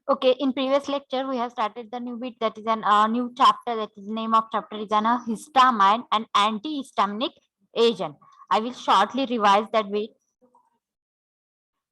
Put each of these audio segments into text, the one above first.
Okay, in previous lecture we have started the new bit, that is an new chapter, that is name of chapter is an histamine and antihistaminic agent. I will shortly revise that bit.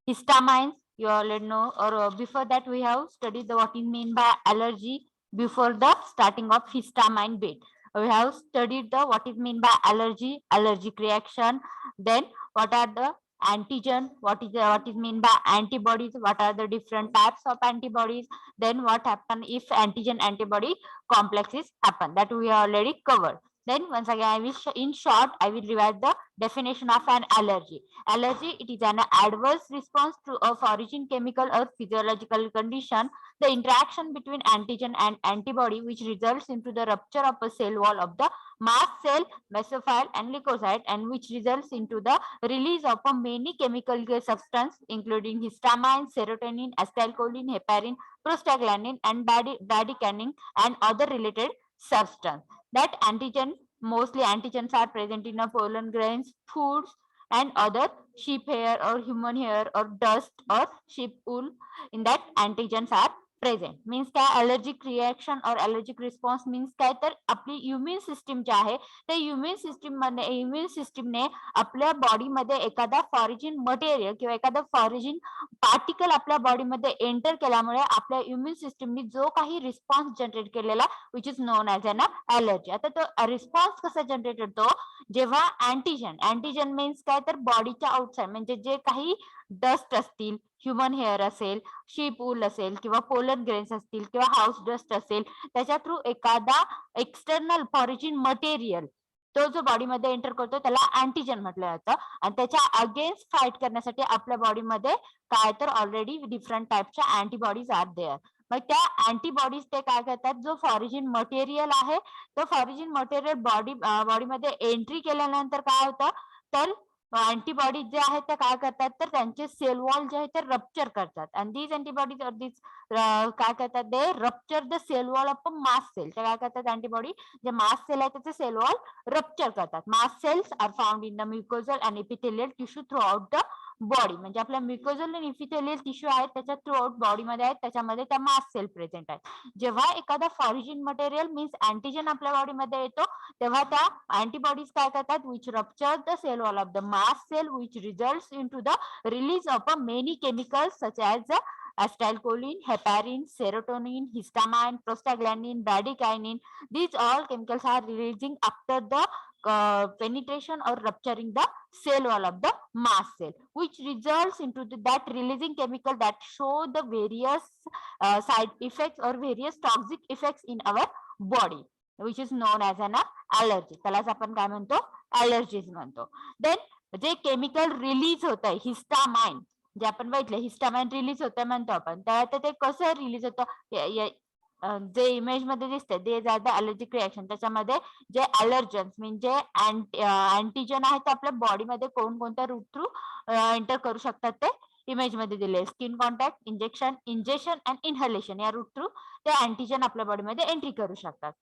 Histamines, you already know, or before that we have studied the what is mean by allergy before the starting of histamine bit. We have studied the what is mean by allergy, allergic reaction, then what are the antigen, what is mean by antibodies, what are the different types of antibodies, then what happen if antigen antibody complexes happen, that we already covered. Then once again I will in short I will revise the definition of an allergy. Allergy, it is an adverse response to a foreign chemical or physiological condition, the interaction between antigen and antibody which results into the rupture of a cell wall of the mast cell, mesophile and leukocyte, and which results into the release of a many chemical substance including histamine, serotonin, acetylcholine, heparin, prostaglandin and bradykinin and other related substance. That antigen, mostly antigens are present in a pollen grains, foods and other sheep hair or human hair or dust or sheep wool, in that antigens are present. Means काय, allergic reaction और allergic response means काय, तर आपली immune system जे आहे त्या immune सिस्टीमने आपल्या बॉडीमध्ये एखादा फॉरेन मटेरियल किंवा एखादा फॉरेन पार्टिकल आपल्या बॉडीमध्ये एंटर केल्यामुळे आपल्या इम्युन सिस्टीमने जो काही रिस्पॉन्स जनरेट केलेला विच is known as an allergy. आता तो रिस्पॉन्स कसा जनरेट होतो, जेव्हा अँटीजन मीन्स काय, तर बॉडीच्या आउटसाइड म्हणजे जे काही डस्ट असतील, ह्युमन हेअर असेल, शीप वूल असेल किंवा पोलन ग्रेन्स असतील किंवा हाऊस डस्ट असेल, त्याच्या थ्रू एखादा एक्सटर्नल फॉरेन मटेरियल तो जो बॉडीमध्ये एंटर करतो त्याला अँटीजन म्हटलं जातं. आणि त्याच्या अगेन्स्ट फाईट करण्यासाठी आपल्या बॉडीमध्ये काय, तर ऑलरेडी डिफरंट टाईपच्या अँटीबॉडीज आर देअर. मग त्या अँटीबॉडीज ते काय करतात, जो फॉरेन मटेरियल आहे तो फॉरेन मटेरियल बॉडीमध्ये एंट्री केल्यानंतर काय होतं, तर अँटीबॉडीज जे आहेत त्या काय करतात, तर त्यांचे सेल वॉल जे आहे ते रप्चर करतात. आणि दीज अँटीबॉडीज ऑर दीज काय करतात, they rupture the cell wall of a mast cell. ते काय करतात, अँटीबॉडी जे मास्ट सेल आहे त्याचे सेल वॉल रप्चर करतात. Mast cells are found in the mucosal and epithelial tissue throughout the body. म्हणजे आपल्या म्युकोजल आणि इपिथेलियल टिश्यू आहेत त्याच्या थ्रू आउट बॉडीमध्ये आहेत, त्याच्यामध्ये त्या मास्ट सेल प्रेझेंट आहेत. जेव्हा एखादा फॉरेन मटेरियल मीन्स अँटीजन आपल्या बॉडीमध्ये येतो तेव्हा त्या अँटीबॉडीज काय करतात, which rupture the cell wall of the mast cell which results into the release of a many chemicals such as acetylcholine, heparin, serotonin, histamine, prostaglandin, bradykinin. These all chemicals are releasing after the penetration or rupturing the cell wall of the mast cell, which results into that releasing chemical that show the various side effects or various toxic effects in our body, which is known as an allergy. त्यालाच आपण काय म्हणतो, allergies म्हणतो. Then जे chemical release होत आहे histamine, जे आपण बघितलं histamine release होतं म्हणतो आपण, तर ते कसं रिलीज होतं, जे इमेज मध्ये दिसते ते द अलर्जिक रिएक्शन. त्याच्यामध्ये जे अलर्जन्स म्हणजे अँटीजन आहेत आपल्या बॉडीमध्ये कोणकोणत्या रूट थ्रू एंटर करू शकतात ते इमेज मध्ये दिले. Skin contact, injection and inhalation या रूट थ्रू ते अँटीजन आपल्या बॉडीमध्ये एंट्री करू शकतात.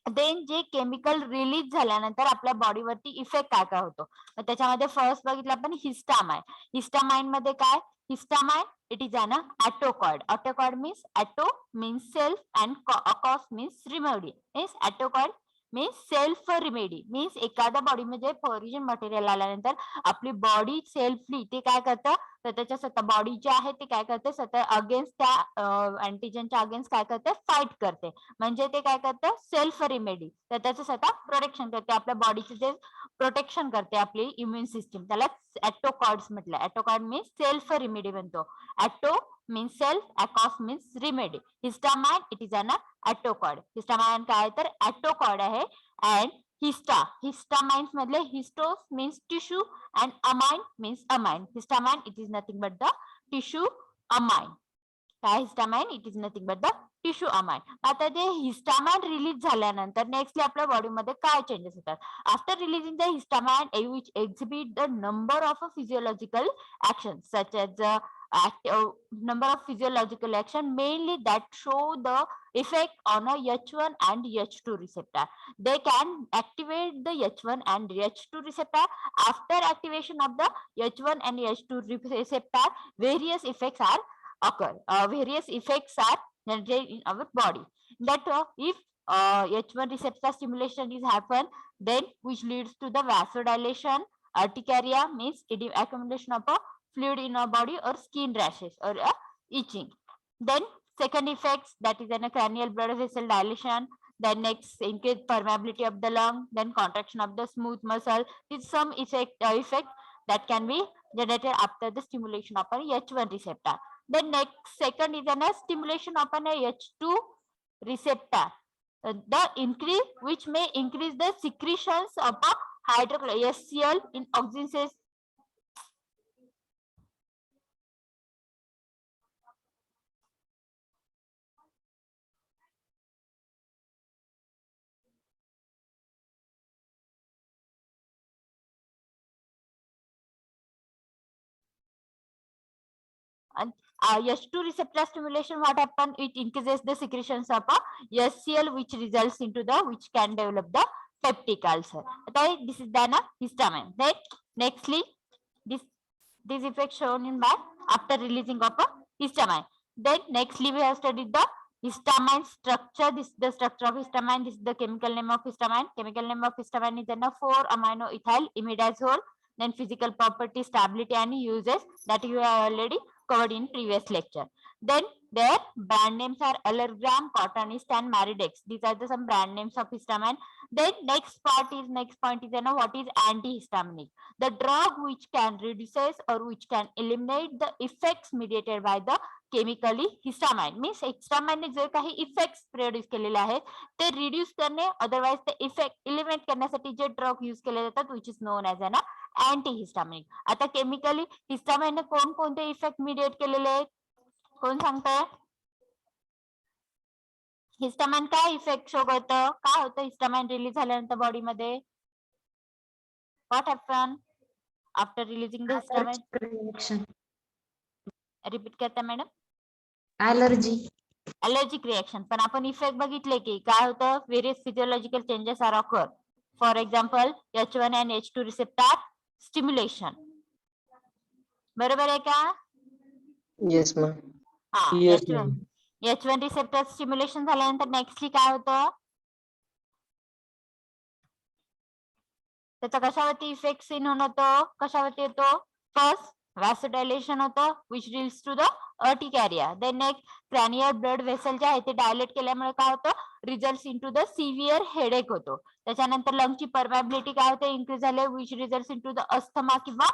देन जे केमिकल रिलीज झाल्यानंतर आपल्या बॉडीवरती इफेक्ट काय काय होतो, त्याच्यामध्ये फर्स्ट बघितलं आपण हिस्टामाइन. हिस्टामाइन मध्ये काय, histamine it is an autacoid. Autacoid means auto means self and akos means remedy. Means autacoid means self remedy. Means एखाद्या बॉडीमध्ये फॉरेन मटेरियल आल्यानंतर आपली बॉडी सेल्फली ते काय करतं, तर त्याच्या स्वतः बॉडी जे आहे ते काय करते, स्वतः अगेन्स्ट त्या अँटीजनच्या अगेन्स्ट काय करते, फाईट करते. म्हणजे ते काय करतं, सेल्फ रेमेडी. तर त्याचं स्वतः प्रोटेक्शन करते, आपल्या बॉडीचे जे प्रोटेक्शन करते आपली इम्युन सिस्टीम, त्याला ॲटोकॉर्ड्स म्हटलं. ॲटोकॉर्ड मीन्स सेल्फ रेमेडी बनतो. Auto means self, akos means remedy. Histamine it is an autacoid. Histamine काय, तर ॲटोकॉर्ड आहे. अँड हिस्टामाइन्स मधले histos means tissue and amine means amine. Histamine it is nothing but the tissue amine. काय histamine it is nothing but the tissue amine. आता ते histamine release झाल्यानंतर nextly आपल्या बॉडीमध्ये काय चेंजेस होतात, after releasing the histamine which exhibit the number of physiological action such as number of physiological action mainly that show the effect on a H1 and H2 receptor. They can activate the H1 and H2 receptor. After activation of the H1 and H2 receptor, various effects are occur. Various effects are generated in our body. That if H1 receptor stimulation is happen, then which leads to the vasodilation, urticaria means accumulation of a fluid in our body, or skin rashes or itching. Then second effects, that is a cranial blood vessel dilation, then next increased permeability of the lung, then contraction of the smooth muscle. Is some effect that can be generated after the stimulation of an H1 receptor. Then next second is a stimulation of an H2 receptor. The increase which may increase the secretions of a HCl in oxygen. And H2 receptor stimulation, what happen? It increases the secretions of HCl, which results into the which can develop the peptic ulcer. Okay, this is then a histamine. Then nextly, this effect shown in by after releasing of a histamine. Then nextly we have studied the histamine structure. This is the structure of histamine. This is the chemical name of histamine. Chemical name of histamine is then a 4-amino ethyl imidazole. Then physical property, stability and uses that you have already covered in previous lecture. Then their brand names are Allergram, Cotonist and Maridex. These are the some brand names of histamine. Then next point is what is antihistaminic. The drug which can reduces or which can eliminate the effects mediated by the chemically histamine. Means histamine जे काही effects produce केलेले आहेत ते reduce करणे, otherwise the effect eliminate करण्यासाठी जे drug use केले जातात which is known as an antihistaminic. आता chemically histamine कोण कोणते effect mediate केलेले आहेत कोण सांगताय? हिस्टामाइन काय इफेक्ट शो करतं? काय होतं हिस्टामाइन रिलीज झाल्यानंतर बॉडीमध्ये? What happen after releasing the histamine? Reaction. Repeat करता मॅडम? Allergic reaction. पण आपण इफेक्ट बघितले की काय होतं? Various physiological changes are occur. For example H1 and H2 receptor stimulation. बरोबर आहे का? Yes ma'am. हा, H1 रिसेप्टर स्टिम्युलेशन झाल्यानंतर नेक्स्टली काय होतं? त्याचा कशावरती इफेक्ट सीन होतो? कशावरती येतो? फर्स्ट वॅसोडायलेशन होतं which leads to the urticaria. Then next cranial blood vessel जे आहे ते डायलेट केल्यामुळे काय होतं? Results into the severe headache होतो. त्याच्यानंतर लंगची परमॅबिलिटी काय होते? इन्क्रीज झाले which results into the asthma किंवा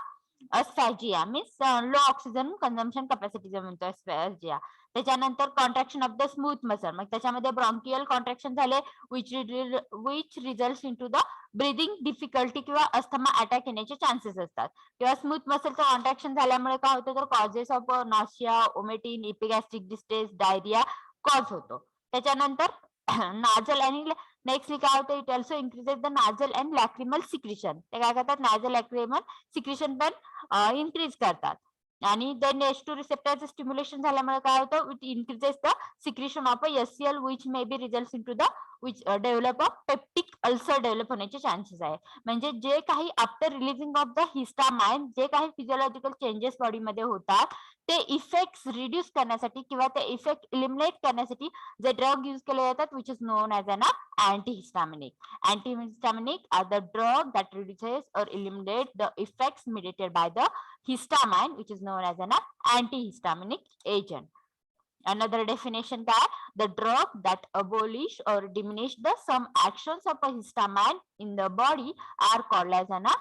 asphyxia means low oxygen consumption capacity जे म्हणतो अस्फॅजिया. त्याच्यानंतर contraction of the smooth muscle, मग त्याच्यामध्ये ब्रॉन्कियल कॉन्ट्रॅक्शन झाले which results into the breathing difficulty किंवा अस्थमा अटॅक येण्याचे चान्सेस असतात. किंवा स्मूथ मसलचं कॉन्ट्रॅक्शन झाल्यामुळे काय होतं तर causes of nausea, vomiting, epigastric distress, diarrhoea cause होतो. त्याच्यानंतर नाजल आणि नेक्स्टली काय होतं? It also increases the nasal and lacrimal secretion. ते काय करतात? नाजल लॅक्रिमल सिक्रिशन पण इन्क्रीज करतात. आणि देन H2 रिसेप्टरचं स्टिम्युलेशन झाल्यामुळे काय होतं? It increases the secretion of HCl which may be results into the which develop of peptic ulcer develop होण्याचे चान्सेस आहे. म्हणजे जे काही after releasing of the histamine जे काही फिजियोलॉजिकल चेंजेस बॉडीमध्ये होतात ते इफेक्ट्स रिड्यूस करण्यासाठी किंवा ते इफेक्ट इलिमिनेट करण्यासाठी जे ड्रग यूज केले जातात विच is known as an antihistaminic. Antihistaminic are the drug that reduces or eliminate the effects mediated by the histamine which is known as an antihistaminic agent. Another definition that the drug that abolish or diminish the some actions of a histamine in the body are called as an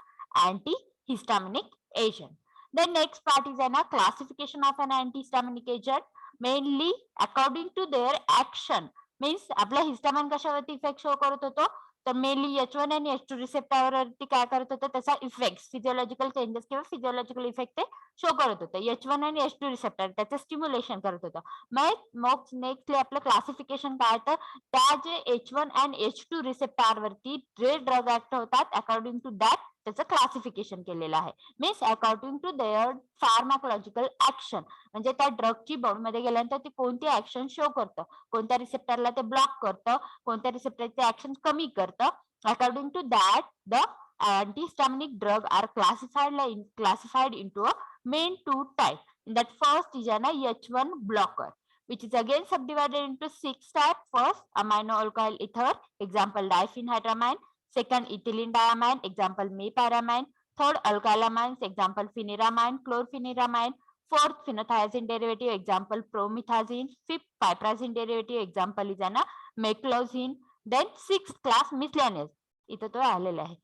antihistaminic agent. The next part is a classification of an antihistaminic agent mainly according to their action. Means आपला histamine कशावरती effect show करत होतो तर mainly H1 आणि H2 रिसेप्टरवरती काय करत होतं त्याचा effect physiological changes किंवा फिजियोलॉजिकल इफेक्ट ते शो करत होतं. H1 आणि H2 रिसेप्टर त्याचं स्टिम्युलेशन करत होतं. मग नेक्स्टली आपलं क्लासिफिकेशन काय तर त्या जे H1 आणि H2 रिसेप्टरवरती जे ड्रग ऍक्ट होतात अकॉर्डिंग टू दॅट त्याचं क्लासिफिकेशन केलेलं आहे. Means according to their pharmacological action म्हणजे त्या ड्रगची बॉडीमध्ये गेल्यानंतर ती कोणती ऍक्शन शो करतं, कोणत्या रिसेप्टरला ते ब्लॉक करतं, कोणत्या रिसेप्टरचे ऍक्शन कमी करतं. According to that the antihistaminic drug are classified into a main two type. In that first is an H1 blocker, which is again subdivided into 6 types. First, amino alkyl ether, example diphenhydramine. Second, ethylene diamine, example mepyramine. Third, alkylamines, example phenyramine, chlorphenyramine. Fourth, phenothiazine derivative, example promethazine. Fifth, piperazine derivative, example is an meclozine. Then sixth class miscellaneous. इथं तो आलेला आहे.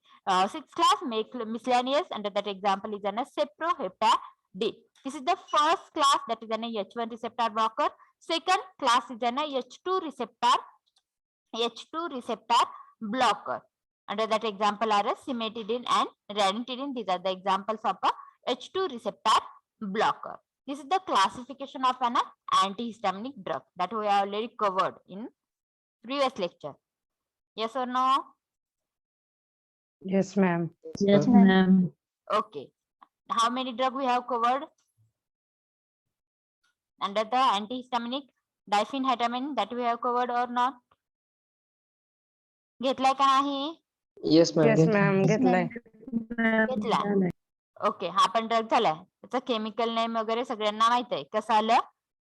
Sixth class miscellaneous, under that example is an cephaloheptadine. This is the first class, that is an H1 receptor blocker. Second class is an H2 receptor blocker. Under that example are cimetidine and ranitidine. These are the examples of a H2 receptor blocker. This is the classification of an antihistaminic drug that we have already covered in previous lecture. Yes or no? Yes, ma'am. Yes, ma'am. Okay. How many drugs we have covered under the antihistaminic? Diphenhydramine that we have covered or not? घेतलाय का नाही? Yes, ma'am. Yes, ma'am. घेतलाय. घेतला. Okay, हा पण drug झालाय. त्याचं chemical name वगैरे सगळ्यांना माहित आहे. कसं आलं?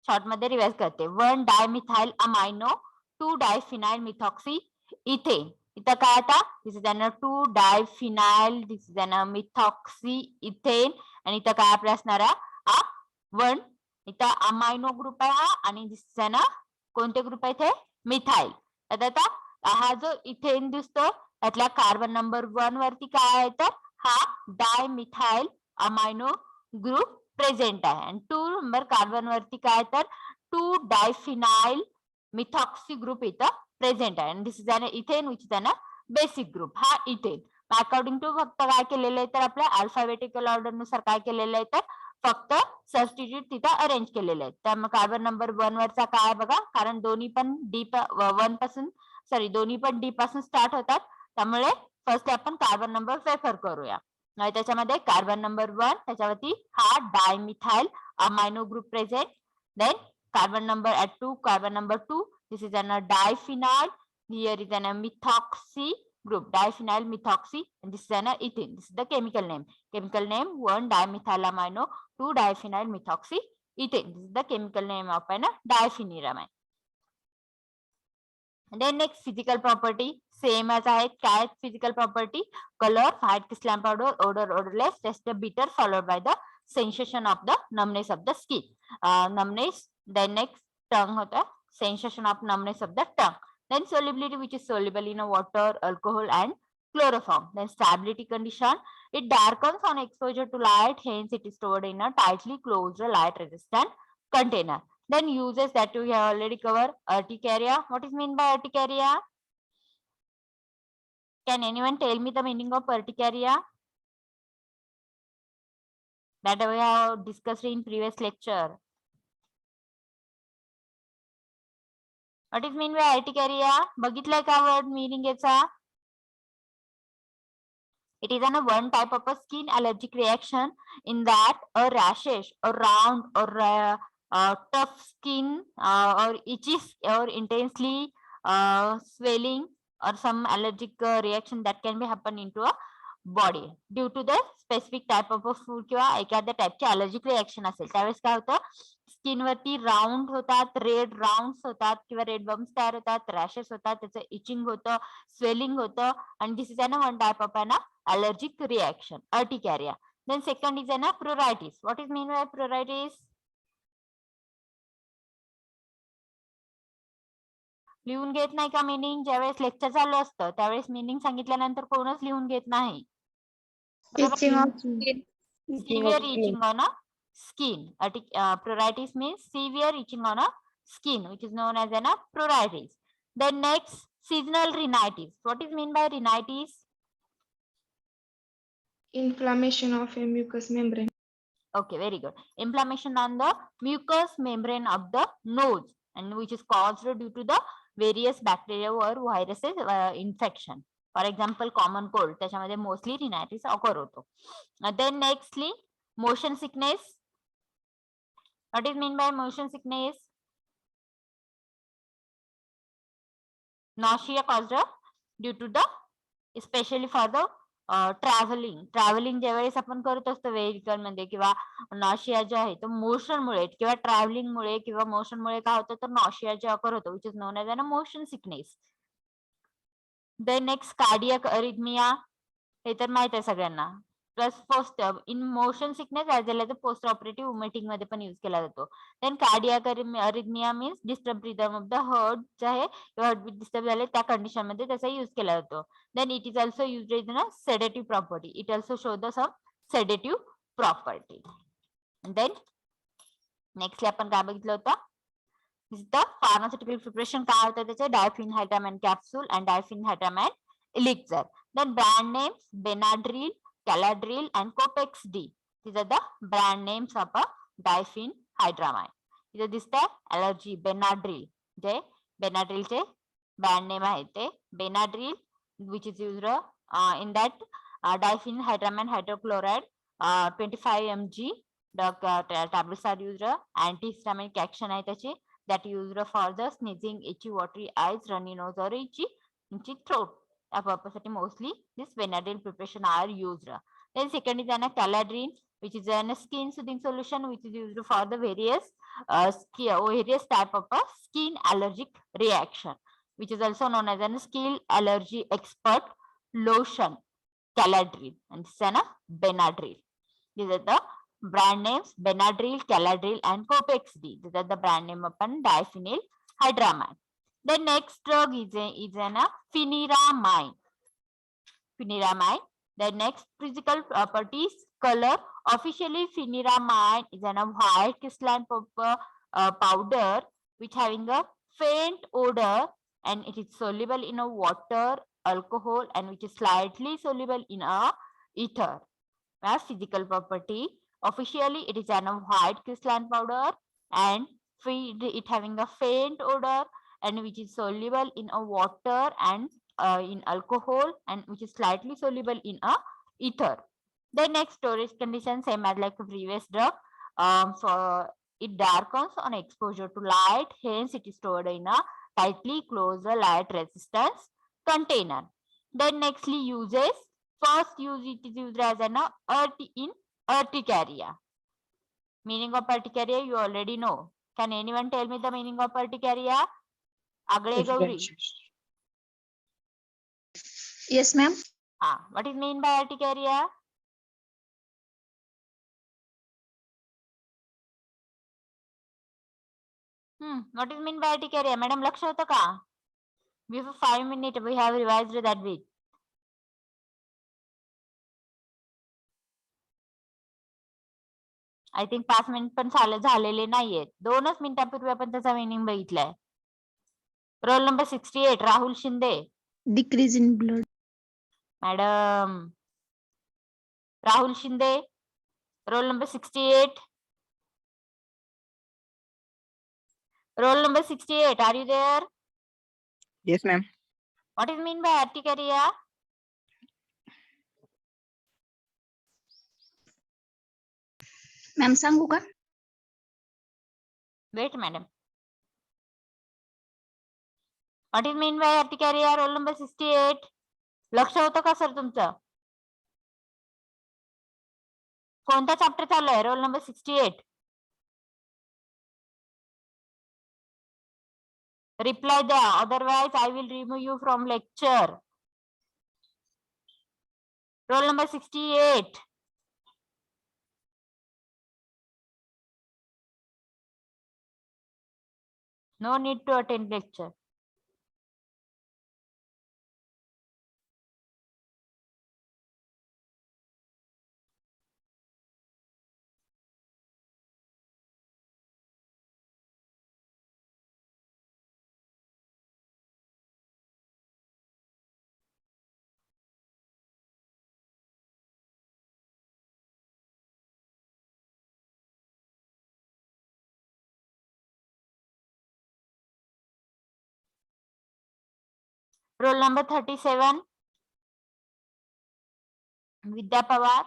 शॉर्ट मध्ये रिवाइज करते. 1 dimethyl amino, 2 diphenyl methoxy ethane. इथं काय आता? This is an 2 diphenyl, this is an methoxy ethane. आणि इथं काय आपल्या असणार आहे? 1. इथं अमायनो ग्रुप आहे हा, आणि दिस इज अन कोणते ग्रुप आहे इथे? मिथाइल. आता हा जो इथेन दिसतो त्यातल्या कार्बन नंबर 1 वरती काय आहे तर हा डायमिथाइल अमायनो ग्रुप प्रेझेंट आहे. आणि 2 नंबर कार्बन वरती काय तर 2 डायफिनाइल मिथॉक्सी ग्रुप इथं प्रेझेंट आहे. आणि this is an ethane which is an basic group. हा इथेन अकॉर्डिंग टू फक्त काय केलेलं आहे तर आपल्या अल्फाबेटिकल ऑर्डर नुसार काय केलेलं आहे तर फक्त सबस्टिट्यूट तिथं अरेंज केलेले आहेत. त्यामुळे कार्बन नंबर 1 वरचा काय बघा, कारण दोन्ही पण वन पासून दोन्ही पण डी पासून स्टार्ट होतात. त्यामुळे फर्स्ट आपण कार्बन नंबर प्रेफर करूया. त्याच्यामध्ये कार्बन नंबर 1 त्याच्यावरती हा dimethyl amino group present. Then carbon number 2, carbon number 2, this is an diphenyl, here is an methoxy group, diphenyl methoxy, and this is an ethene. This is the chemical name. Chemical name 1 dimethyl amino, 2 diphenyl methoxy ethane. This is the chemical name of an diphenyramine. And then next physical property same as आहेत. काय physical property? Color, white crystalline powder, odor, odorless, taste bitter, followed by the sensation of the numbness of the skin. Numbness. Then next tongue होता, sensation of numbness of the tongue. Then solubility, which is soluble in water, alcohol, and chloroform. Then stability condition, it darkens on exposure to light, hence it is stored in a tightly closed light resistant container. Then uses that we have already covered. Urticaria. What is meant by urticaria? Can anyone tell me the meaning of urticaria? That we have discussed in previous lecture. What is meant by urticaria? बघितलंय का word meaning याचा? It is one type of a skin allergic reaction in that a rashes or round or tough skin or itchy or intensely swelling or some allergic reaction that can be happen into a body due to the specific type of a food किंवा एखाद्या टाइपची allergic reaction असेल. त्यावेळेस काय होतं, skin वरती round होतात, red round होतात किंवा रेड बम्स तयार होतात, रॅशेस होतात, त्याचं इचिंग होतं, स्वेलिंग होतं. आणि this is one type of an allergic reaction, urticaria. Then second is an pruritus. What is mean by pruritus? लिहून घेत नाही का मीनिंग? ज्यावेळेस लेक्चर चालू असतं त्यावेळेस मीनिंग सांगितल्यानंतर कोणच लिहून घेत नाही. Severe itching on a skin. Pruritus means severe itching on a skin, which is known as an pruritus. Then next, seasonal rhinitis. What is mean by rhinitis? Inflammation of a mucous membrane. Okay, very good. Inflammation on the mucous membrane of the nose, and which is caused due to the various bacteria or viruses infection. For example, common cold, त्याच्यामध्ये mostly rhinitis occur होतो. Then nextly, motion sickness. What is mean by motion sickness? Nausea caused due to the, especially for the travelling ज्यावेळेस आपण करत असतो vehicle मध्ये किंवा nausea जे आहे तो मोशनमुळे किंवा ट्रॅव्हलिंगमुळे किंवा मोशनमुळे काय होतं तर नॉशिया जे अकर होतो which is known as motion sickness. Then next cardiac arrhythmia, हे तर माहित आहे सगळ्यांना. Plus post in motion sickness as well as post operative vomiting मध्ये पण युज केला जातो. Then cardiac arrhythmia means disturb rhythm of the heart जे आहे हार्टबीट डिस्टर्ब झाले त्या कंडिशन मध्ये त्याचा युज केला जातो. Then it is also used in a sedative property. It also shows the some sedative property. And then next आपण काय बघितलं होतं? This is the pharmaceutical preparation काय होतं त्याचे diphenhydramine capsule and diphenhydramine elixir. Then brand names Benadryl, Caladryl and Copex D. These are the brand names of a diphenhydramine. इथे दिसतंय allergy Benadryl. जे Benadryl चे brand name आहे ते Benadryl, which is used in that diphenhydramine hydrochloride 25 mg. The tablets are used. Antihistaminic action आहे त्याची that used for the sneezing, itchy, watery eyes, runny nose or itchy throat. त्या purpose साठी mostly this Benadryl preparation are used. Then second is an Caladryl, which is a skin soothing solution which is used for the various type of skin allergic reaction, which is also known as a skin allergy expert lotion, Caladryl, and this is an Benadryl. These are the brand names Benadryl, Caladryl, and Copex D. These are the brand name of diphenhydramine. The next drug is an phenyramine. Phenyramine. The next physical properties color. Officially, phenyramine is a white crystalline powder which having a faint odor and it is soluble in a water, alcohol, and which is slightly soluble in a ether. As physical property, officially it is a white crystalline powder and it having a faint odor and which is soluble in a water and in alcohol and which is slightly soluble in a ether. The next storage condition same as like the previous drug. So it darkens on exposure to light, hence it is stored in a tightly closed light resistance container. Then nextly uses. First use it is used as an in urticaria. Meaning of urticaria you already know. Can anyone tell me the meaning of urticaria? Agre Gauri. Yes, ma'am. What is mean by urticaria? What is mean by urticaria? Madam, लक्ष होतं का? Before 5 minutes we have revised that bit. I think 5 minute पण झालेले नाहीयेत. 2च मिनिटांपूर्वी आपण त्याचा meaning बघितलाय. Roll number 68 Rahul Shinde. Decrease in blood. Madam Rahul Shinde roll number 68. Roll number 68, are you there? Yes, ma'am. What is mean by urticaria? Ma'am, सांगू का? Wait, madam. What is mean by urticaria? Roll number 68. लक्ष होतं का sir तुमचं? कोणता chapter चालू आहे? Roll number 68. Reply द्या, otherwise I will remove you from lecture. Roll number 68. No need to attend lecture. Roll number 37. Vidya Pawar.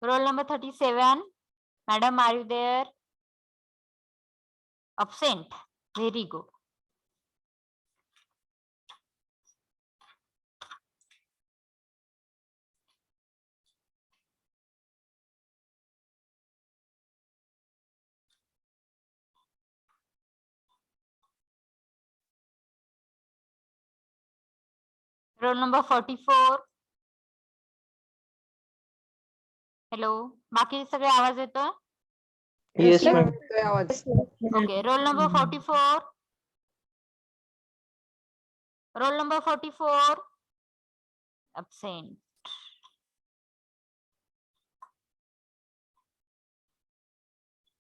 Roll number 37. Madam, are you there? Absent. Very good. Roll number 44. Hello, बाकी सगळे आवाज येतो? Yes, Yes, ma'am. Okay, roll number 44. Roll number 44. Absent.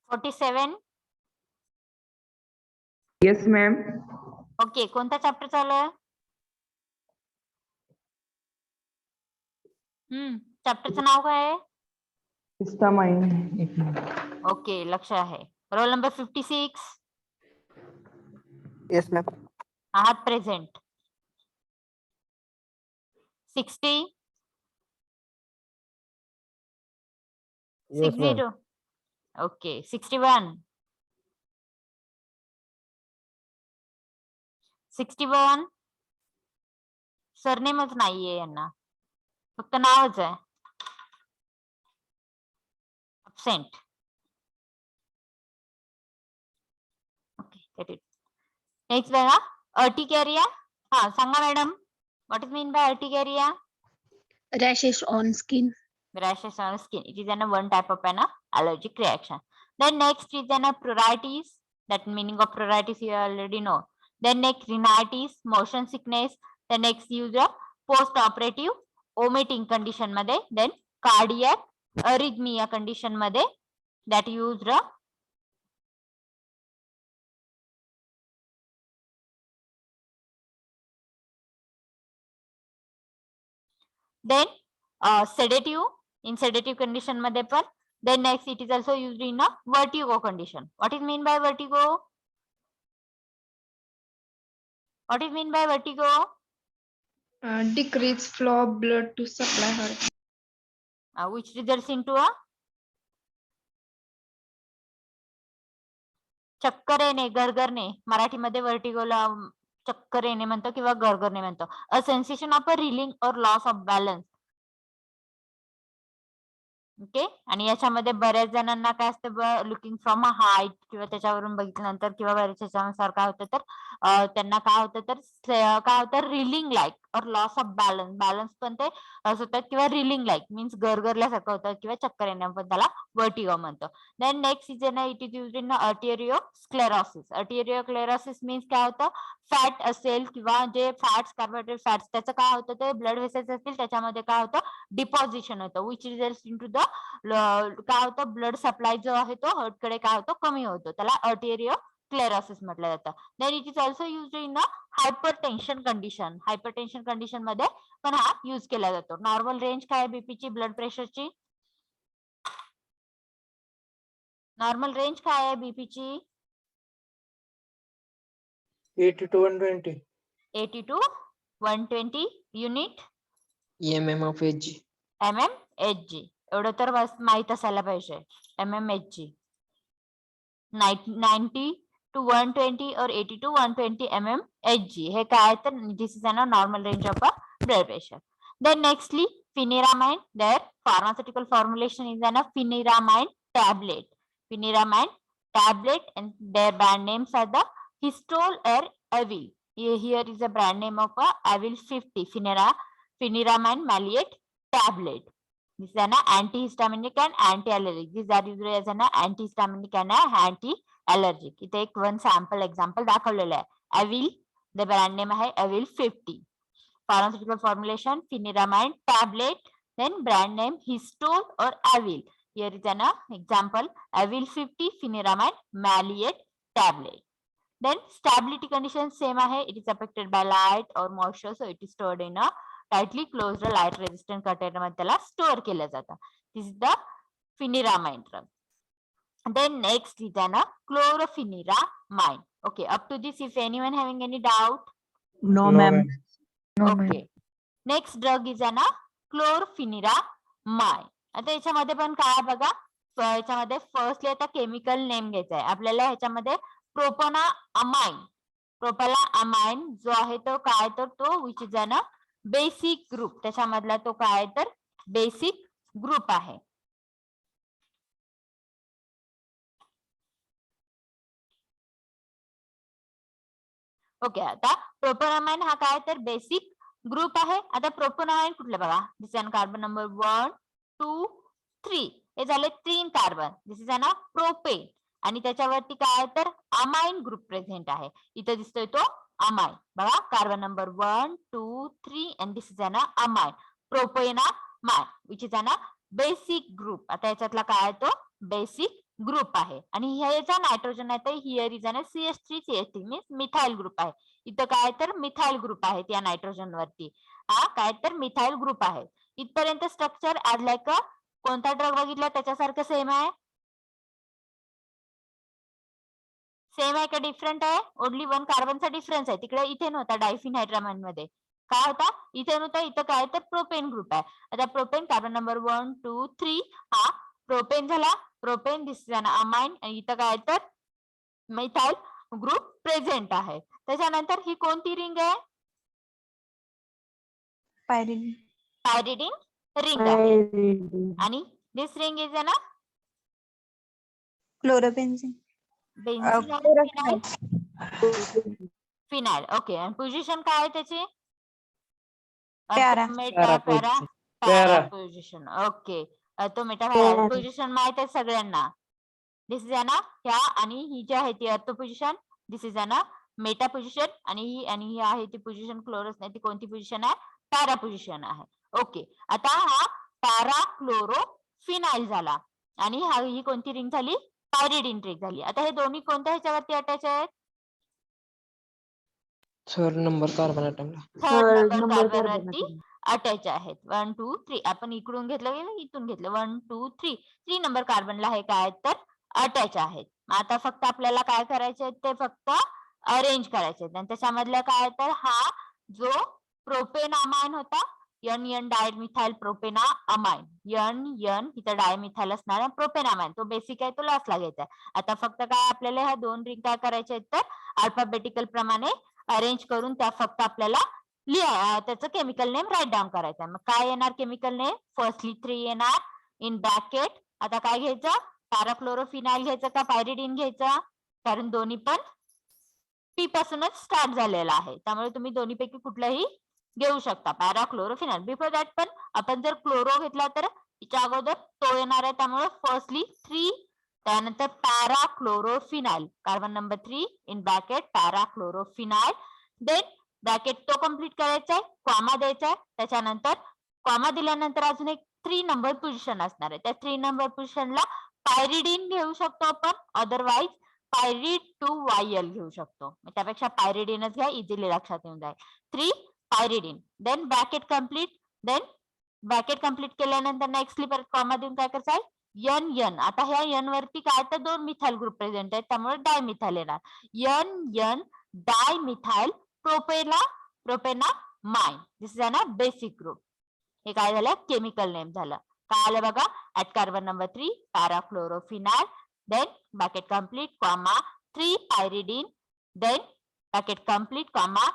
47. Yes, ma'am. Okay, कोणता chapter चालू आहे? चॅप्टरचं नाव काय आहे? Histamine. Okay, लक्ष आहे. Roll number 56. Yes, ma'am. आहात प्रेझेंट. 60. Yes, ma'am. 60. ओके, 61. 61. सरनेमच नाहीये यांना, फक्त नावच आहे. Absent. ओके, नेक्स्ट बघा, अर्टिकॅरिया. हा, सांगा madam, what is mean by urticaria? Rashes on skin. Rashes on skin. It is one type of an allergic reaction. Then next is pruritus. That meaning of pruritus you already know. Then next rhinitis, motion sickness. The next use of post-operative vomiting condition मध्ये. Then cardiac arrhythmia condition मध्ये that used. Then sedative, in sedative condition मध्ये पण. Then next it is also used in a vertigo condition. What is mean by vertigo? What is mean by vertigo? decrease flow of blood to supply heart. Which results into a चक्कर येणे, गरगरणे. मराठीमध्ये वर्टिगोला चक्कर येणे म्हणतो किंवा गरगरणे म्हणतो. अ sensation of a railing और loss of balance. Okay, आणि याच्यामध्ये बऱ्याच जणांना काय असतं, लुकिंग फ्रॉम अ हाईट किंवा त्याच्यावरून बघितल्यानंतर किंवा बऱ्याच ह्याच्यानुसार काय होतं, तर त्यांना काय होतं, तर काय होतं, रिलिंग लाईक और लॉस ऑफ बॅलन्स. बॅलन्स पण ते असं होतात किंवा रिलिंग लाईक मीन्स गरगरल्यासारखं होतं किंवा चक्कर येण्या पण त्याला वर्टिगो म्हणतो. Then next is it is used in arteriosclerosis. Arteriosclerosis means काय होतं, फॅट असेल किंवा जे फॅट्स, कार्बोहायड्रेट फॅट्स, त्याचं काय होतं, ते ब्लड व्हेसल्स असतील त्याच्यामध्ये काय होतं, डिपॉझिशन होतं. विच रिझल्ट्स इनटू द काय होतं, ब्लड सप्लाय जो आहे तो हार्ट कडे काय होतो, कमी होतो. त्याला अर्टिरिओस्क्लेरोसिस म्हटलं जातं. Then it is also used in a hypertension condition. Hypertension condition मध्ये पण हा यूज केला जातो. नॉर्मल रेंज काय आहे बीपीची, ब्लड प्रेशरची? नॉर्मल रेंज काय आहे बीपीची? 80 to 120. 80 to 120 unit mmHg. mmHg. एवढं तर माहित असायला पाहिजे. mmHg 90 to 120 or 80 to 120 mmHg. हे काय, तर this is a normal range of a blood pressure. Then nextly phenyramine. Their pharmaceutical formulation is a phenyramine tablet. Phenyramine tablet, and their brand names are the Histol or Avil. Here is a brand name of Avil 50 phenyramine maleate tablet. This is an antihistaminic and anti-allergic. These are used as an antihistaminic and anti-allergic. इथे एक one sample example दाखवलेलं आहे. Avil, the brand name आहे Avil 50. Pharmaceutical formulation phenyramine tablet. Then brand name Histol or Avil. Here is an example, Avil 50 phenyramine maleate tablet. Then stability condition same आहे. It is affected by light or moisture, so it is stored in a tightly closed light resistant container मध्ये त्याला store केलं जातं. This is the phenyramine drug. Then next is an chlorpheniramine. Okay, up to this, if anyone having any doubt? No, No, ma'am. ma'am. No, Okay. Next drug is ना क्लोरफिनिरामाइन. आता याच्यामध्ये पण काय बघा, याच्यामध्ये फर्स्टली आता केमिकल नेम घ्यायचा आहे आपल्याला. ह्याच्यामध्ये प्रोपना अमाइन. प्रोपला अमाइन जो आहे तो काय, तर तो which is a basic group. त्याच्यामधला तो काय, तर बेसिक ग्रुप आहे. ओके, आता प्रोपनामाइन हा काय, तर बेसिक ग्रुप आहे. आता प्रोपेनामाइन कुठलं बघा, दिस इज कार्बन नंबर 1 2 3 हे झाले 3 carbon. This is a propane आणि त्याच्यावरती काय आहे तर अमाइन ग्रुप प्रेझेंट आहे. इथे दिसतोय तो अमाइन बघा, carbon number 1 2 3 and this is a amine propanamine which is a basic group. आता याच्यातला काय आहे तो बेसिक ग्रुप आहे आणि ह्याचा नायट्रोजन आहे तर here is an CH3 means methyl group आहे. इथं काय तर मिथाइल ग्रुप आहे त्या नायट्रोजन वरती. हा काय तर मिथाइल ग्रुप आहे. इथपर्यंत स्ट्रक्चर ऍज लाईक कोणता ड्रग बघितला त्याच्यासारखं सेम आहे, सेम आहे का डिफरंट आहे? ओनली 1 कार्बनचा डिफरन्स आहे. तिकडे इथेन होता डायफिनहायड्रामाइन मध्ये काय होता, इथेन होता, इथं काय तर प्रोपेन ग्रुप आहे. आता प्रोपेन कार्बन नंबर 1 2 3 हा प्रोपेन झाला. Propane this is an amine आणि इथं काय तर मिथाइल ग्रुप प्रेझेंट आहे. त्याच्यानंतर ही कोणती रिंग आहे? पायरिडिन रिंग आहे आणि this ring is an chlorobenzene. Benzene phenyl. Okay, आणि पोझिशन काय आहे त्याची? Para. Para position. ओके, तो मेटा पोझिशन माहित आहे सगळ्यांना. दिस इज अन ह्या आणि ही जी आहे ती ortho position, this is an meta position आणि ही आहे ती पोझिशन क्लोरस नाही ती कोणती पोझिशन आहे? पॅरा पोझिशन आहे. ओके, आता हा पॅरा क्लोरो फिनाइल झाला आणि ही कोणती रिंग झाली? पायरिडिन रिंग झाली. आता हे दोन्ही कोणत्या ह्याच्यावरती अटॅच आहेत? थर्ड नंबर कार्बन अटमला. थर्ड नंबर कार्बन वरती अटॅच आहेत. 1 2 3 आपण इकडून घेतलं गेलं, इथून घेतलं 1 2 3 3 नंबर कार्बनला हे काय तर अटॅच आहेत. आता फक्त आपल्याला काय करायचे ते फक्त अरेंज करायचे आणि त्याच्यामधलं काय तर हा जो प्रोपेन अमाइन होता NN डायमिथाइल प्रोपेना अमाइन, NN इथं डायमिथाइल असणार आहे, प्रोपेन अमाइन तो बेसिक आहे तो लास्टला घ्यायचा आहे. आता फक्त काय आपल्याला ह्या दोन रिंग काय करायच्या आहेत तर अल्फाबेटिकल प्रमाणे अरेंज करून त्या फक्त आपल्याला त्याचं केमिकल नेम राईट डाऊन करायचं आहे. मग काय येणार केमिकल नेम? फर्स्टली 3 येणार इन ब्रॅकेट. आता काय घ्यायचं? पॅराक्लोरोफिनाइल घ्यायचं का पायरिडिन घ्यायचं? कारण दोन्ही पण P पासूनच स्टार्ट झालेला आहे, त्यामुळे तुम्ही दोन्हीपैकी कुठलंही घेऊ शकता. पॅराक्लोरोफिनाइल. बिफोर दॅट पण आपण जर क्लोरो घेतला तर तिच्या अगोदर तो येणार आहे, त्यामुळे फर्स्टली 3 त्यानंतर parachlorophenyl carbon number 3 in bracket parachlorophenyl, then bracket तो कम्प्लीट करायचा आहे, कॉमा द्यायचा आहे. त्याच्यानंतर कॉमा दिल्यानंतर अजून एक 3 नंबर पोझिशन असणार आहे. त्या 3 नंबर पोझिशनला पायरिडिन घेऊ शकतो आपण, अदरवाईज पायरिड 2YL घेऊ शकतो. त्यापेक्षा पायरिडिनच घ्या, इझिली लक्षात येऊन जाईल. 3 pyridine, then bracket complete, then bracket complete केल्यानंतर नेक्स्टली परत कॉमा देऊन काय करायचं आहे NN. आता ह्या N वरती काय तर 2 मिथाइल ग्रुप प्रेझेंट आहेत, त्यामुळे डायमिथाइल येणार. NN dimethyl propanamine. This is a basic group. हे काय झालं? केमिकल नेम झालं. काय आलं बघा? At carbon number 3 parachlorophenyl, then bracket complete comma 3 pyridine, then bracket complete comma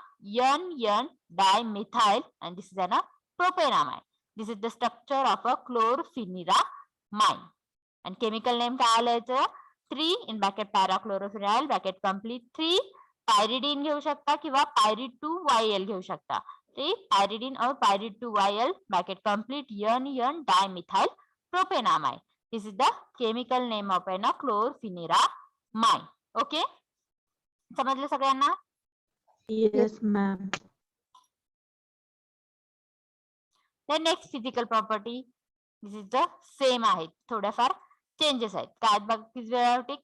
NN dimethyl, and this is a propanamide. This is the structure of a chlorpheniramine. And chemical name काय आलं याचं? 3 in bracket parachloropheniral bracket complete 3 pyridine घेऊ शकता किंवा pyrid 2YL घेऊ शकता. 3 pyridine or pyrid 2YL bracket complete NN dimethyl propanamide. This is the chemical name of a chlorpheniramine. Okay, समजलं सगळ्यांना? Yes, ma'am. The next physical property, this is the same आहे, थोड्याफार changes आहेत. काय बघ,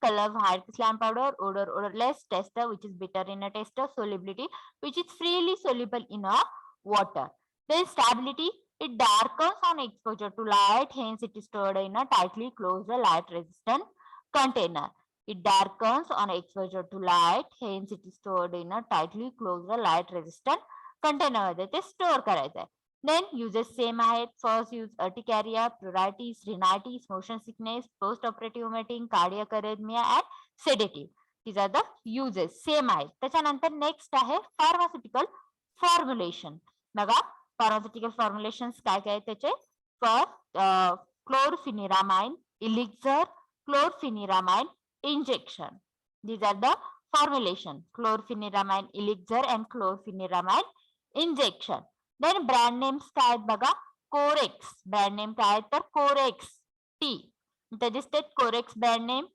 colour white slam powder, odor odorless, tester which is bitter in a tester, solubility which is freely soluble in a water. Then stability, it darkens on exposure to light, hence it is stored in a tightly closed light resistant container. It darkens on exposure to light, hence it is stored in a tightly closed light resistant container मध्ये ते store करायचं आहे. Then uses same आहेत. First use urticaria, pruritus, rhinitis, motion sickness, post-operative vomiting, cardiac arrhythmia and sedative. These are the uses same आहेत. त्याच्यानंतर next आहे pharmaceutical formulation. बघा pharmaceutical formulations काय काय त्याचे? For chlorpheniramine elixir, chlorpheniramine injection. These are the formulation, chlorpheniramine elixir and chlorpheniramine injection. Then brand names काय आहेत बघा, कोरेक्स ब्रँड नेम काय आहेत तर कोरेक्स टी, इथे दिसते कोरेक्स ब्रँड नेम.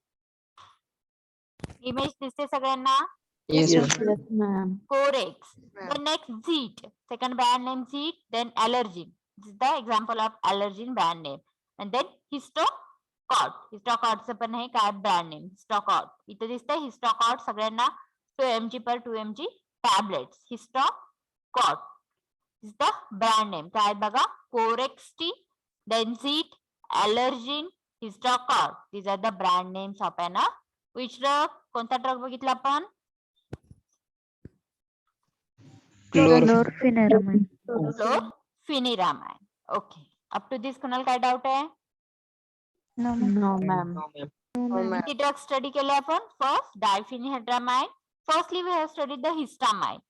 इमेज दिसते सगळ्यांना. Yes, Yes, ma'am. yes, ma'am. Corex. Ma'am. The next Zeet, second brand name Zeet, then Allergen. This is the example of allergen brand name. And then Histocort. Histocort चं पण आहे काय brand name. Histocort. इथे दिसतंय Histocort सगळ्यांना 2 mg per 2 mg tablets. Histocort. This is the brand name. काय बघा, Corex T, then Zeet, Allergen, Histocort. These are the brand names of an which drug? कोणता ड्रग बघितला आपण? Chlorpheniramine. Chlorpheniramine. Okay. Up to this कुणाला काय doubt आहे? No, ma'am. No, ma'am. No, ma'am. किती drug study केले आपण? First डायफिनिड्रामाइन. Firstly, we have studied the histamine.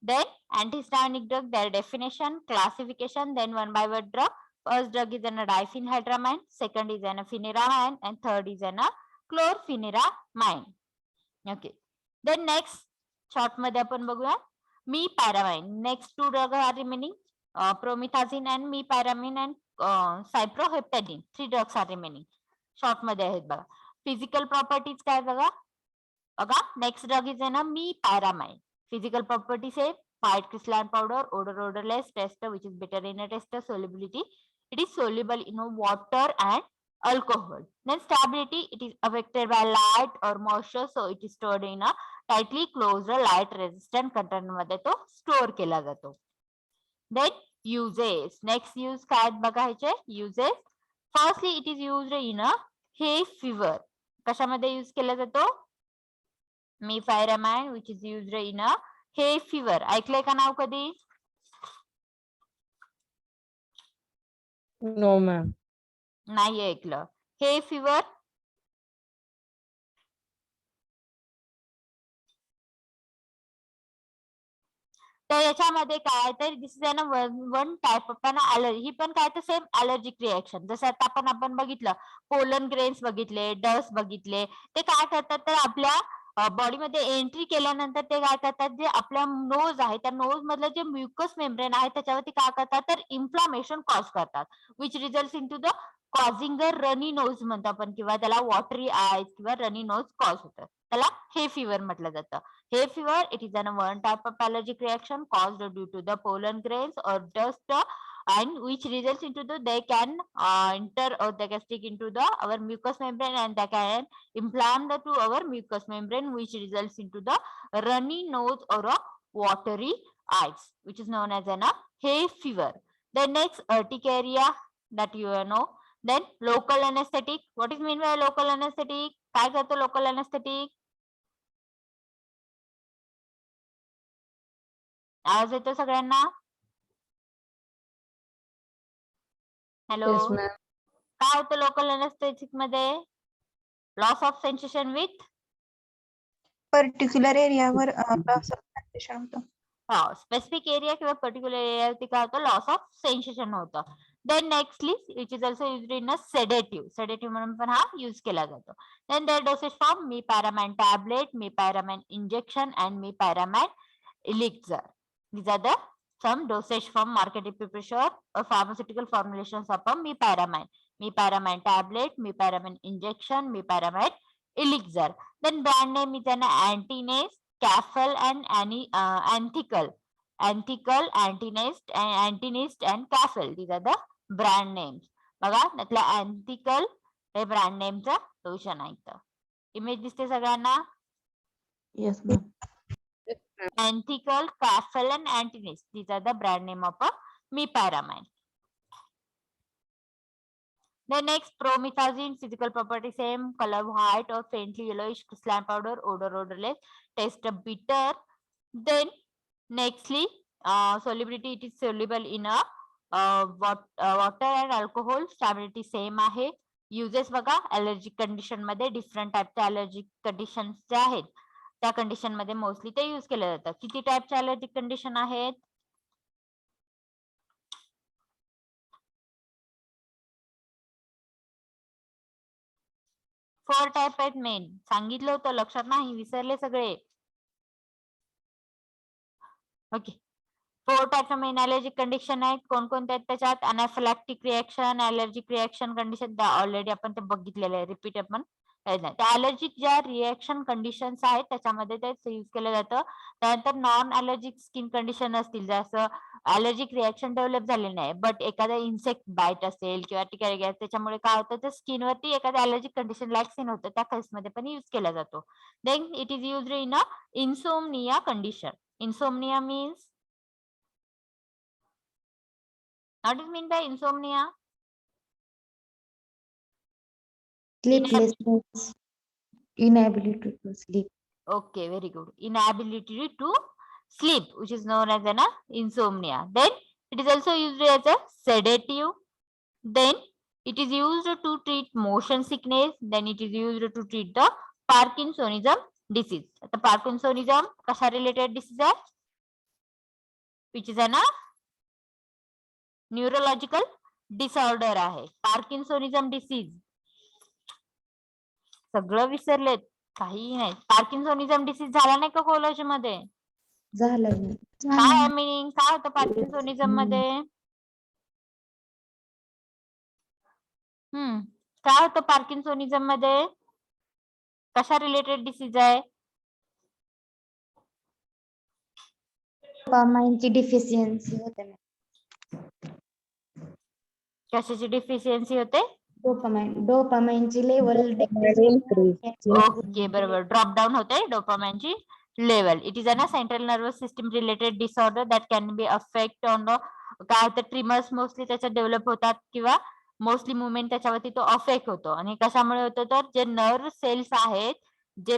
Then antihistaminic drug, their definition, classification, then one by one drug. First drug is an diphenhydramine, second is an pheniramine, and third is an chlorpheniramine. Okay. Then next short मध्ये आपण बघूया meperamine. Next two drug are remaining, promethazine and meperamine and cyproheptadine. Three drugs are remaining. Short मध्ये आहेत बघा. Physical properties काय बघा, next drug is ना meperamine. Physical properties say white crystalline powder, odorless, tester which is better in a tester, solubility. It is soluble in water and alcohol. Then stability, it is affected by light or moisture, so it is stored in a tightly closed light resistant container मध्ये तो store केला जातो. Then uses, next use काय बघायचे uses. Firstly, it is used in a hay fever. कशामध्ये use केला जातो? meperamine which is used in a hay fever. ऐकलंय का नाव कधी? No, ma'am. नाही ऐकलं. hay fever तर याच्यामध्ये काय तर this is a one type of allergy. ही पण काय तर सेम अलर्जिक रिएक्शन. जसं आता आपण बघितलं पोलन ग्रेन्स बघितले, डस्ट बघितले, ते काय करतात तर आपल्या बॉडीमध्ये एंट्री केल्यानंतर ते काय करतात, जे आपल्या नोज आहे त्या नोज मधलं जे म्युकस मेम्ब्रेन आहे त्याच्यावरती काय करतात तर इन्फ्लामेशन कॉज करतात, which result in to the causing a runny nose म्हणतो आपण, किंवा त्याला वॉटरी आयज किंवा रनी नोज कॉज होतं. त्याला हे फिवर म्हटलं जातं. Hay fever, it is one type of allergic reaction caused due to the pollen grains or dust, and which results into they can enter or they can stick into our mucous membrane, and they can implant to our mucous membrane, which results into the runny nose or a watery eyes, which is known as an hay fever. The next urticaria that you know. Then local anesthetic. What is mean by local anesthetic? काय करतो local anesthetic? आवाज येतो सगळ्यांना? Hello. Yes, ma'am. काय होतं local anaesthetic मध्ये? Loss of sensation with particular एरियावर loss of sensation होतं. स्पेसिफिक एरिया किंवा पर्टिक्युलर एरियावरती काय होतं लॉस ऑफ सेन्सेशन होतं. Then nextly which is also used in a sedative म्हणून पण हा यूज केला जातो. Then their dosage form meperamine tablet, meperamine injection and meperamine elixir. These are the some dosage form marketed preparation or pharmaceutical formulations of meperamine. Meperamine tablet, meperamine injection, meperamine elixir. Then brand name is an Antinase, Cafel and Anthical. Anthical, Antinist and Cafel. These are the brand names. बघा त्यातल्या Anthical हे brand nameचा दोषण आहे इथं. Image दिसते सगळ्यांना? Yes, ma'am. Anthical, Cafel and Antinist. These are the brand name of meperamine. The next promethazine, physical property same, color white or faintly yellowish, crystalline powder, odorless, taste bitter. Then nextly, solubility, it is soluble in a water and alcohol. Stability same आहे. Uses बघा allergic condition मध्ये different type allergic conditions जे आहेत त्या condition मध्ये mostly ते use केलं जातं. किती टाइपच्या अलर्जिक कंडिशन आहेत? 4 टाइप आहेत मेन. सांगितलं होतं लक्षात नाही, विसरले सगळे. Okay. 4 types of main allergic condition आहेत. कोणकोणत्या आहेत त्याच्यात? अनाफिलॅक्टिक रिएक्शन, ॲलर्जिक रिएक्शन कंडिशन, त्या ऑलरेडी आपण ते बघितलेले आहे. रिपीट आपण करायचं नाही. त्या ॲलर्जिक ज्या रिएक्शन कंडिशन्स आहेत त्याच्यामध्ये ते यूज केलं जातं. त्यानंतर नॉन ॲलर्जिक स्किन कंडिशन असतील, जसं ॲलर्जिक रिएक्शन डेव्हलप झालेलं नाही, बट एखादा इन्सेक्ट बाईट असेल किंवा टिकायला त्याच्यामुळे काय होतं, तर स्किनवरती एखाद्या ॲलर्जिक कंडिशन लाईक स्किन होतं, त्या केसमध्ये पण यूज केला जातो. Then it is used in a insomnia condition. Insomnia means, what does mean by insomnia? Sleeplessness, inability to sleep. Okay, very good. Inability to sleep, which is known as an insomnia. Then it is also used as a sedative. Then it is used to treat motion sickness. Then it is used to treat the Parkinsonism disease. The Parkinsonism कशा related disease आहे? Which is an neurological disorder आहे. पार्किन्सोनिझम disease. सगळं विसरलेत, काही नाही. पार्किन्सोनिझम disease झाला नाही का कॉलेजमध्ये? झालं. काय मीनिंग, काय होतं पार्किन्सोनिझम मध्ये? काय होतं पार्किन्सोनिझम मध्ये? कशा रिलेटेड डिसीज आहे? डोपामाइनची डिफिशियन्सी होते. कशाची डिफिशियन्सी होते? डोपामाइनची लेवल ओके, बरोबर. ड्रॉप डाऊन होते डोपामाइनची level. It is a central nervous system related disorder that can be affect on the, काय होतं, ट्रिमर्स मोस्टली त्याच्यात डेव्हलप होतात किंवा मोस्टली मुवमेंट त्याच्यावरती तो अफेक्ट होतो. आणि कशामुळे होतो, तर जे नर्व सेल्स आहेत, जे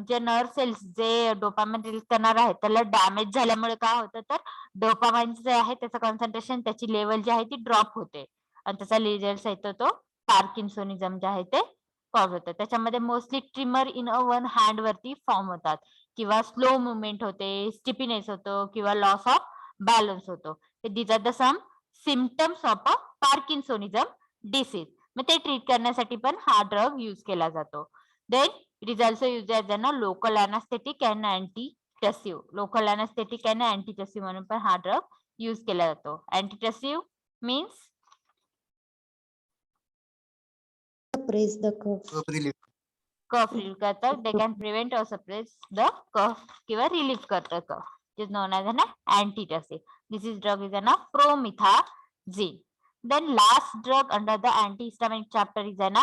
जे नर्व सेल्स जे डोपामाइन रिलीज करणार आहेत, त्याला डॅमेज झाल्यामुळे काय होतं, तर डोपामाइन जे आहे त्याचं कॉन्सन्ट्रेशन, त्याची लेवल जी आहे ती ड्रॉप होते आणि त्याचा रिझल्ट येतो तो पार्किन्सोनिझम जे आहे ते कॉज होतं. त्याच्यामध्ये mostly tremor in a one hand वरती फॉर्म होतात किंवा स्लो मुवमेंट होते, स्टिफनेस होतो किंवा लॉस ऑफ बॅलन्स होतो. These are the some symptoms of a parkinsonism disease. मग ते ट्रीट करण्यासाठी पण हा ड्रग यूज केला जातो. Then it is also use as a local anaesthetic and antitussive. Local anaesthetic and antitussive म्हणून पण हा ड्रग यूज केला जातो. Antitussive means suppress the cough. Cough relief करतात. दे कॅन प्रिव्हेंट और सप्रेस द कफ किंवा रिलीफ करतात cough. It is known as an antitussive. This is drug is an promethazine. Then last drug under the antihistamine chapter is an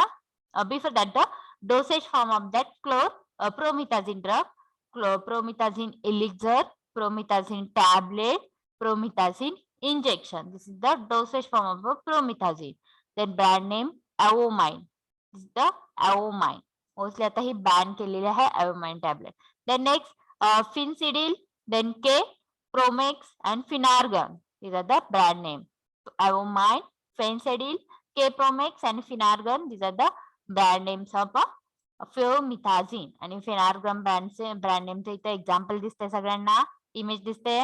before that the dosage form of that promethazine drug, promethazine elixir, promethazine tablet, promethazine injection. This is the dosage form of promethazine. Then brand name Avomine. This is the Avomine. Mostly आता ही ban केलेली आहे Avomine tablet. Then next Fincidil, then K, Promex and Finargan. These are the brand name. Avomine, Fincidil, K-Promex and Finargan. These are the brand names of Flumethazine. आणि Finargan brand name चे इथे example दिसते सगळ्यांना, image दिसते.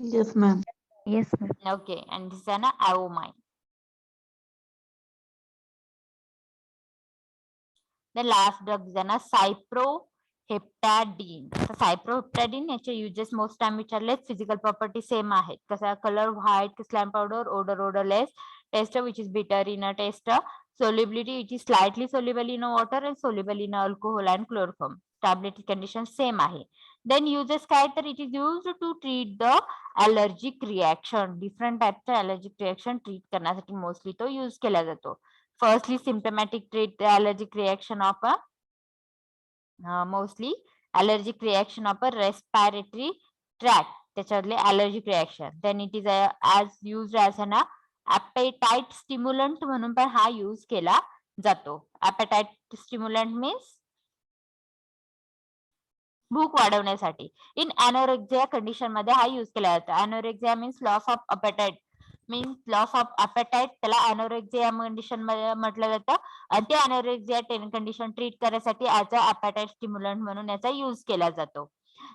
Yes, ma'am. Yes, ma'am. Okay, and this is an Avomine. The last drug is an cyproheptadine. Cyproheptadine याचे uses most time विचारले. Physical property same आहेत. कसा colour white, slam powder, odorless, taste which is bitter in a taste, solubility which is slightly soluble in water and soluble in alcohol and chloroform. Tablet condition same आहे. Then uses काय, तर it is used to treat the allergic reaction. Different टाइपचा allergic reaction treat करण्यासाठी mostly तो use केला जातो. Firstly, symptomatic treat the allergic reaction of a mostly allergic reaction of a respiratory tract. त्याच्यातले allergic reaction. Then it is as used as an appetite stimulant म्हणून पण हा use केला जातो. Appetite stimulant means भूक वाढवण्यासाठी. इन अॅनोरेक्झिया कंडिशन मध्ये हा यूज केला जातो. Anorexia means loss of appetite, means loss of appetite, त्याला अॅनोरेक्झिया कंडिशन मध्ये म्हटलं जातं. आणि ते अॅनोरेक्झिया कंडिशन ट्रीट करण्यासाठी ऍज अ अपेटाइट स्टिम्युलंट म्हणून याचा यूज केला जातो.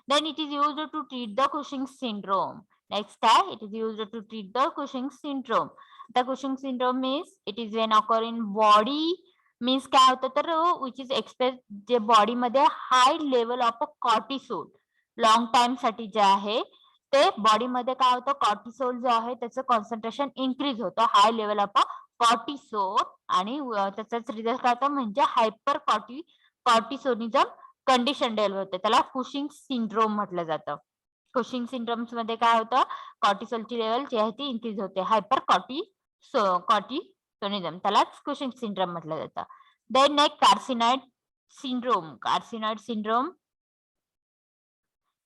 Then it is used to treat the Cushing syndrome. Next काय, it is used to treat the Cushing syndrome. The Cushing syndrome means it is when occur in body, means काय होतं, तर which is express जे बॉडीमध्ये high level of a cortisol long time साठी जे आहे ते बॉडीमध्ये काय होतं, कॉर्टिसोल जो आहे त्याचं कॉन्सन्ट्रेशन इन्क्रीज होतं, हाय लेवल ऑफ कॉर्टिसोल, आणि त्याचाच रिझल्ट काय होतं म्हणजे हायपर कॉर्टिसोनिझम कंडिशन डेव्हलप होते, त्याला कुशिंग सिंड्रोम म्हटलं जातं. कुशिंग सिंड्रोम्स मध्ये काय होतं, कॉर्टिसोलची लेवल जी आहे ती इन्क्रीज होते, हायपर कॉर्टिसोनिझम, त्यालाच कुशिंग सिंड्रोम म्हटलं जातं. Then next carcinoid syndrome.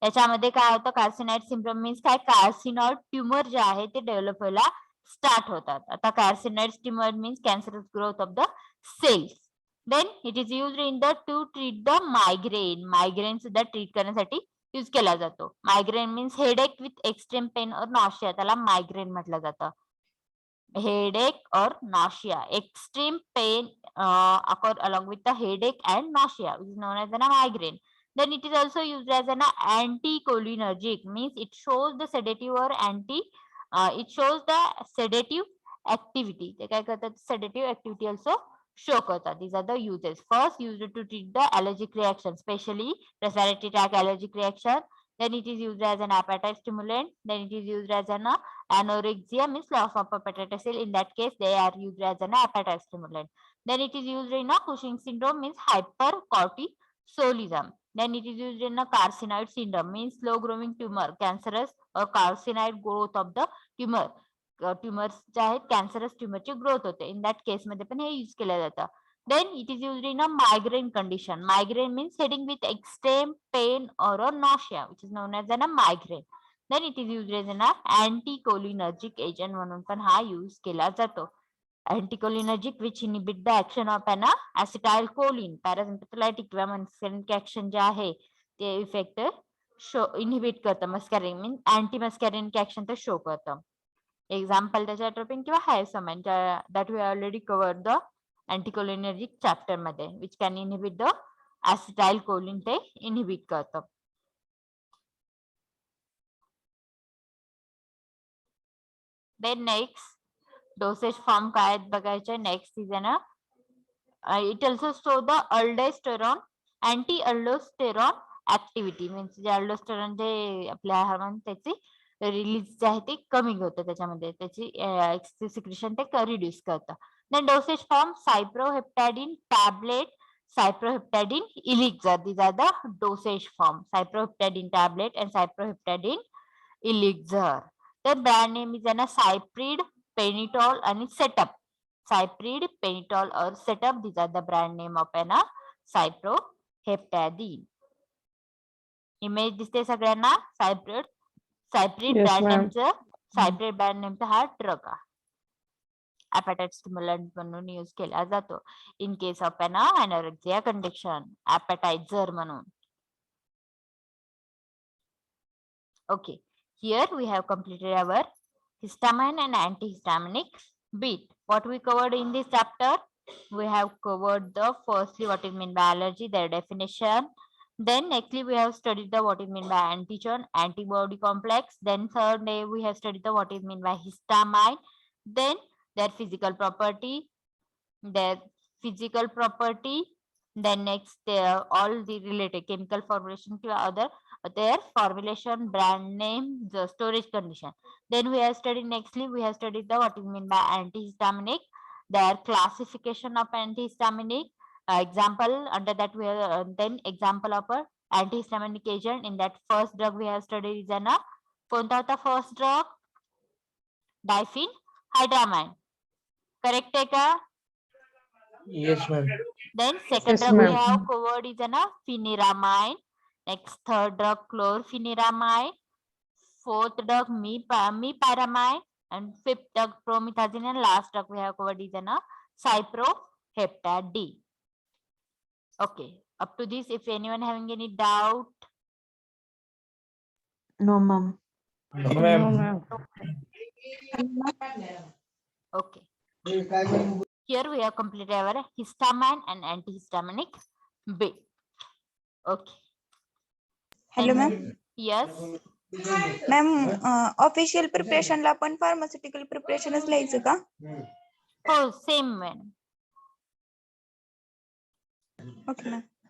याच्यामध्ये काय होतं, कार्सिनॉइड सिंड्रोम मीन्स काय, कार्सिनॉइड ट्यूमर जे आहे ते डेव्हलप व्हायला स्टार्ट होतात. आता carcinoid tumour means cancerous growth of the cells. Then it is used in the to treat the migraine सुद्धा ट्रीट करण्यासाठी यूज केला जातो. Migraine means headache with extreme pain और नॉशिया, त्याला मायग्रेन म्हटलं जातं. headache or nausea, extreme pain occur along with the headache and nausea, which is known as a migraine. Then it is also used as an anticholinergic, means it shows the sedative or it shows the sedative activity. ते काय करतात, sedative activity also show करतात. These are the uses. First, used to treat the allergic reaction, especially respiratory tract allergic reaction. Then it is used as an appetite stimulant. Then it is used as an anorexia, means loss of appetite cell. In that case, they are used as an appetite stimulant. Then it is used in a Cushing syndrome, means hypercortisolism. Then it is used in a carcinoid syndrome, means slow growing tumor, cancerous or carcinoid growth of the tumor. Tumours जे आहेत cancerous ट्युमरची growth होते, in that case मध्ये पण हे use केलं जातं. Then it is used in a migraine condition. Migraine means headache with extreme pain or a nausea, which is known as a migraine. Then it is used as an anticholinergic agent म्हणून पण हा use केला जातो. Anticholinergic which inhibit the action of an acetylcholine, parasympathetic किंवा muscarinic action जे आहे ते effect inhibit करतं. Muscarine means anti muscarinic action ते शो करतं. एक्झाम्पल त्याच्या atropine किंवा hyoscine that we already covered the anticholinergic chapter मध्ये, which can inhibit the acetylcholine ते inhibit करतं. Then next dosage form काय आहेत बघायचे. नेक्स्ट इज ना it also show the aldosterone anti-aldosterone activity, means J aldosterone जे आपल्या hormone त्याची release जे आहे ते कमी होतं, त्याच्यामध्ये त्याची सिक्रेशन ते रिड्यूस करतं. Then dosage form cyproheptadine tablet, cyproheptadine elixir. These are the dosage form, cyproheptadine tablet and cyproheptadine elixir. The brand name is Cyprid, Penitol and Setup. Cyprid, Penitol or Setup, these are the brand name of cyproheptadine. Image दिसते सगळ्यांना. Cyprid Yes, brand ma'am. नेमचं, Cyprid brand नेमचा हा drug आहे, appetite stimulant म्हणून use केला जातो in case of an anorexia condition, appetizer म्हणून. Okay, here we have completed our histamine and antihistaminic bit. What we covered in this chapter, we have covered the firstly what is meant by allergy, their definition. Then nextly we have studied the what is meant by antigen, antibody complex. Then third day we have studied the what is meant by histamine. Then their physical property. Then next all the related chemical formulation to other their formulation, brand name, the storage condition. Then we have studied nextly we have studied the what is meant by antihistaminic, their classification of antihistaminic. Example under that we have then example of a antihistaminic agent. In that first drug we have studied is an कोणता होता first drug, diphenhydramine. Correct आहे का? Yes, ma'am. Then second Yes, drug we ma'am. have covered is an pheniramine. Next third drug chlorpheniramine. Fourth drug mepyramine. And fifth drug promethazine. And last drug we have covered is an cyproheptadine. Okay, up to this, if anyone having any doubt. No, ma'am. No, No, ma'am. ma'am. Okay. Here we have completed our histamine and antihistaminic bit. Okay. Hello ma'am. Yes. Ma'am official प्रिपरेशनला आपण pharmaceutical प्रिपरेशनच लिहायचं का? हो, same man. Okay ma'am.